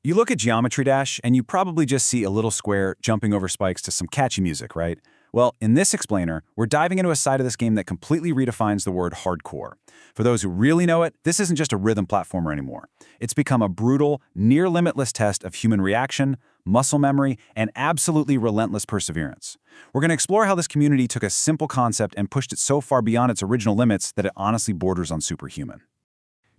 You look at Geometry Dash, and you probably just see a little square jumping over spikes to some catchy music, right? Well, in this explainer, we're diving into a side of this game that completely redefines the word hardcore. For those who really know it, this isn't just a rhythm platformer anymore. It's become a brutal, near-limitless test of human reaction, muscle memory, and absolutely relentless perseverance. We're going to explore how this community took a simple concept and pushed it so far beyond its original limits that it honestly borders on superhuman.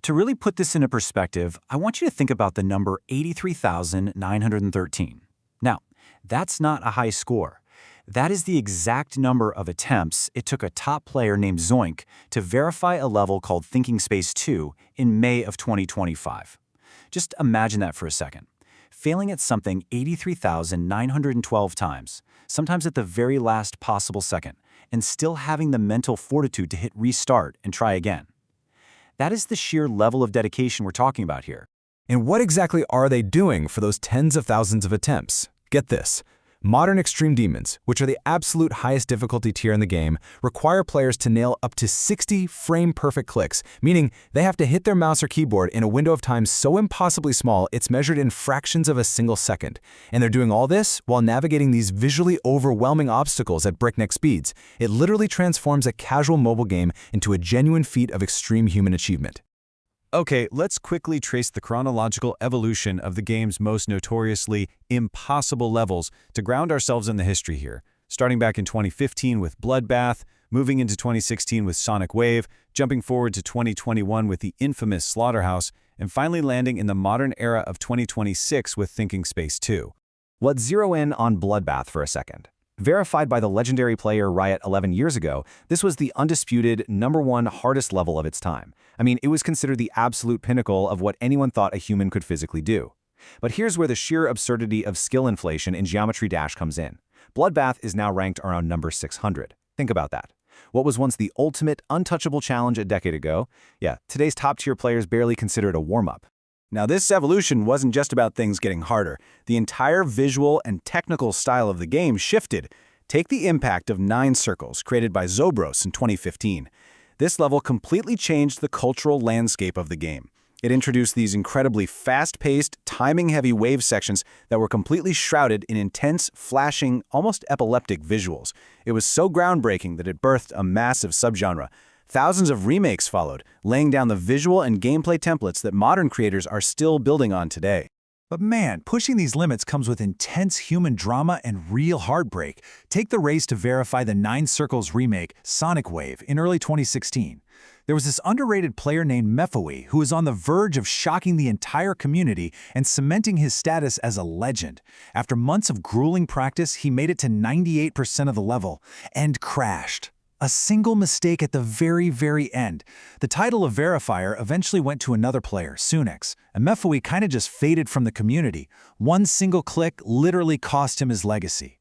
To really put this into perspective, I want you to think about the number 83,913. Now, that's not a high score. That is the exact number of attempts it took a top player named Zoink to verify a level called Thinking Space 2 in May of 2025. Just imagine that for a second. Failing at something 83,912 times, sometimes at the very last possible second, and still having the mental fortitude to hit restart and try again. That is the sheer level of dedication we're talking about here. And what exactly are they doing for those tens of thousands of attempts? Get this. Modern Extreme Demons, which are the absolute highest difficulty tier in the game, require players to nail up to 60 frame-perfect clicks, meaning they have to hit their mouse or keyboard in a window of time so impossibly small it's measured in fractions of a single second. And they're doing all this while navigating these visually overwhelming obstacles at breakneck speeds. It literally transforms a casual mobile game into a genuine feat of extreme human achievement. Okay, let's quickly trace the chronological evolution of the game's most notoriously impossible levels to ground ourselves in the history here. Starting back in 2015 with Bloodbath, moving into 2016 with Sonic Wave, jumping forward to 2021 with the infamous Slaughterhouse, and finally landing in the modern era of 2026 with Thinking Space 2. Let's zero in on Bloodbath for a second. Verified by the legendary player Riot 11 years ago, this was the undisputed #1 hardest level of its time. I mean, it was considered the absolute pinnacle of what anyone thought a human could physically do. But here's where the sheer absurdity of skill inflation in Geometry Dash comes in. Bloodbath is now ranked around number 600. Think about that. What was once the ultimate, untouchable challenge a decade ago, today's top-tier players barely consider it a warm-up. Now, this evolution wasn't just about things getting harder. The entire visual and technical style of the game shifted. Take the impact of 9 Circles, created by Zobros in 2015. This level completely changed the cultural landscape of the game. It introduced these incredibly fast-paced, timing-heavy wave sections that were completely shrouded in intense, flashing, almost epileptic visuals. It was so groundbreaking that it birthed a massive subgenre. Thousands of remakes followed, laying down the visual and gameplay templates that modern creators are still building on today. But man, pushing these limits comes with intense human drama and real heartbreak. Take the race to verify the 9 Circles remake, Sonic Wave, in early 2016. There was this underrated player named Mephoe who was on the verge of shocking the entire community and cementing his status as a legend. After months of grueling practice, he made it to 98% of the level and crashed. A single mistake at the very end. The title of verifier eventually went to another player, Sunix, and Mephoe kind of just faded from the community. One single click literally cost him his legacy.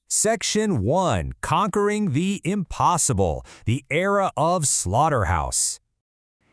Section 1. Conquering the Impossible, the Era of Slaughterhouse.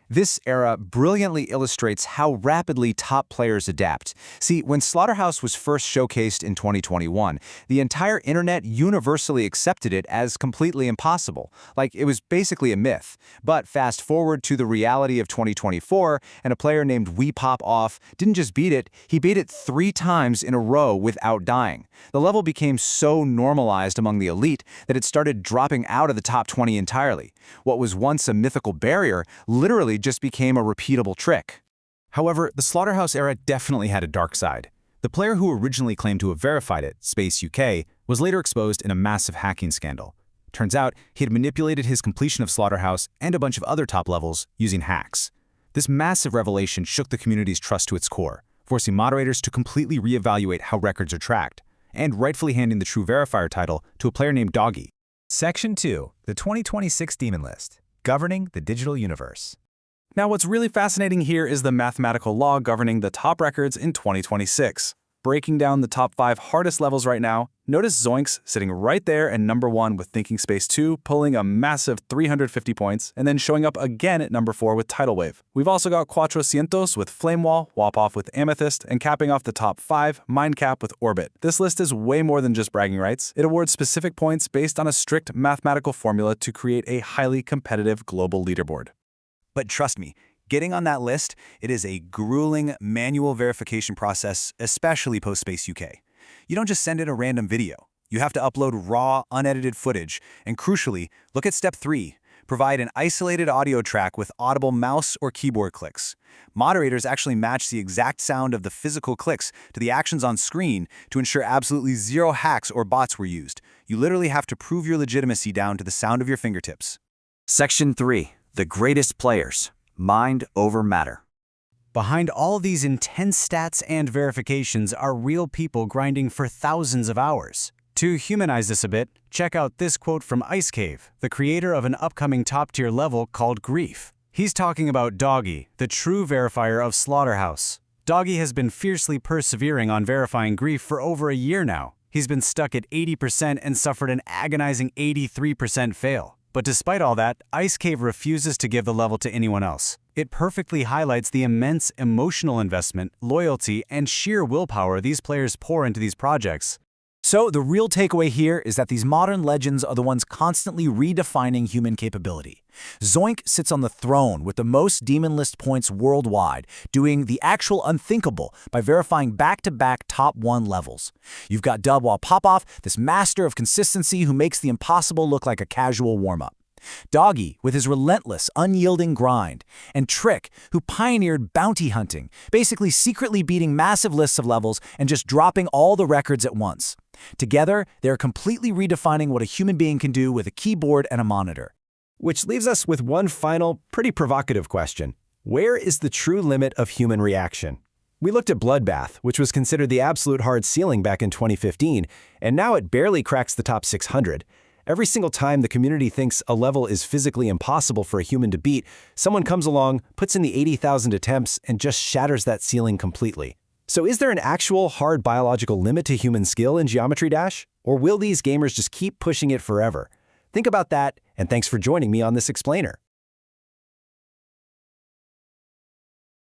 This era brilliantly illustrates how rapidly top players adapt. See, when Slaughterhouse was first showcased in 2021, the entire internet universally accepted it as completely impossible. Like, it was basically a myth. But fast forward to the reality of 2024, and a player named WePopOff didn't just beat it, he beat it 3 times in a row without dying. The level became so normalized among the elite that it started dropping out of the top 20 entirely. What was once a mythical barrier literally just became a repeatable trick. However, the Slaughterhouse era definitely had a dark side. The player who originally claimed to have verified it, Space UK, was later exposed in a massive hacking scandal. Turns out, he had manipulated his completion of Slaughterhouse and a bunch of other top levels using hacks. This massive revelation shook the community's trust to its core, forcing moderators to completely reevaluate how records are tracked, and rightfully handing the true verifier title to a player named Doggy. Section 2. The 2026 Demon List, Governing the Digital Universe. Now, what's really fascinating here is the mathematical law governing the top records in 2026. Breaking down the top 5 hardest levels right now, notice Zoinks sitting right there at number 1 with Thinking Space 2, pulling a massive 350 points, and then showing up again at number 4 with Tidal Wave. We've also got Cuatrocientos with Flame Wall, Wop-Off with Amethyst, and capping off the top 5, Mindcap with Orbit. This list is way more than just bragging rights. It awards specific points based on a strict mathematical formula to create a highly competitive global leaderboard. But trust me, Getting on that list, it is a grueling manual verification process, especially post-Space UK. You don't just send in a random video. You have to upload raw, unedited footage, and crucially, look at step 3. Provide an isolated audio track with audible mouse or keyboard clicks. Moderators actually match the exact sound of the physical clicks to the actions on screen to ensure absolutely zero hacks or bots were used. You literally have to prove your legitimacy down to the sound of your fingertips. Section 3. The greatest players. Mind over matter. Behind all these intense stats and verifications are real people grinding for thousands of hours. To humanize this a bit, check out this quote from Ice Cave, the creator of an upcoming top-tier level called Grief. He's talking about Doggy, the true verifier of Slaughterhouse. Doggy has been fiercely persevering on verifying Grief for over a year now. He's been stuck at 80% and suffered an agonizing 83% fail. But despite all that, Ice Cave refuses to give the level to anyone else. It perfectly highlights the immense emotional investment, loyalty, and sheer willpower these players pour into these projects. So the real takeaway here is that these modern legends are the ones constantly redefining human capability. Zoink sits on the throne with the most demon list points worldwide, doing the actual unthinkable by verifying back-to-back top 1 levels. You've got Dubwall Popoff, this master of consistency who makes the impossible look like a casual warm-up. Doggy, with his relentless, unyielding grind, and Trick, who pioneered bounty hunting, basically secretly beating massive lists of levels and just dropping all the records at once. Together, they're completely redefining what a human being can do with a keyboard and a monitor. Which leaves us with one final, pretty provocative question. Where is the true limit of human reaction? We looked at Bloodbath, which was considered the absolute hard ceiling back in 2015, and now it barely cracks the top 600. Every single time the community thinks a level is physically impossible for a human to beat, someone comes along, puts in the 80,000 attempts, and just shatters that ceiling completely. So is there an actual hard biological limit to human skill in Geometry Dash? Or will these gamers just keep pushing it forever? Think about that, and thanks for joining me on this explainer.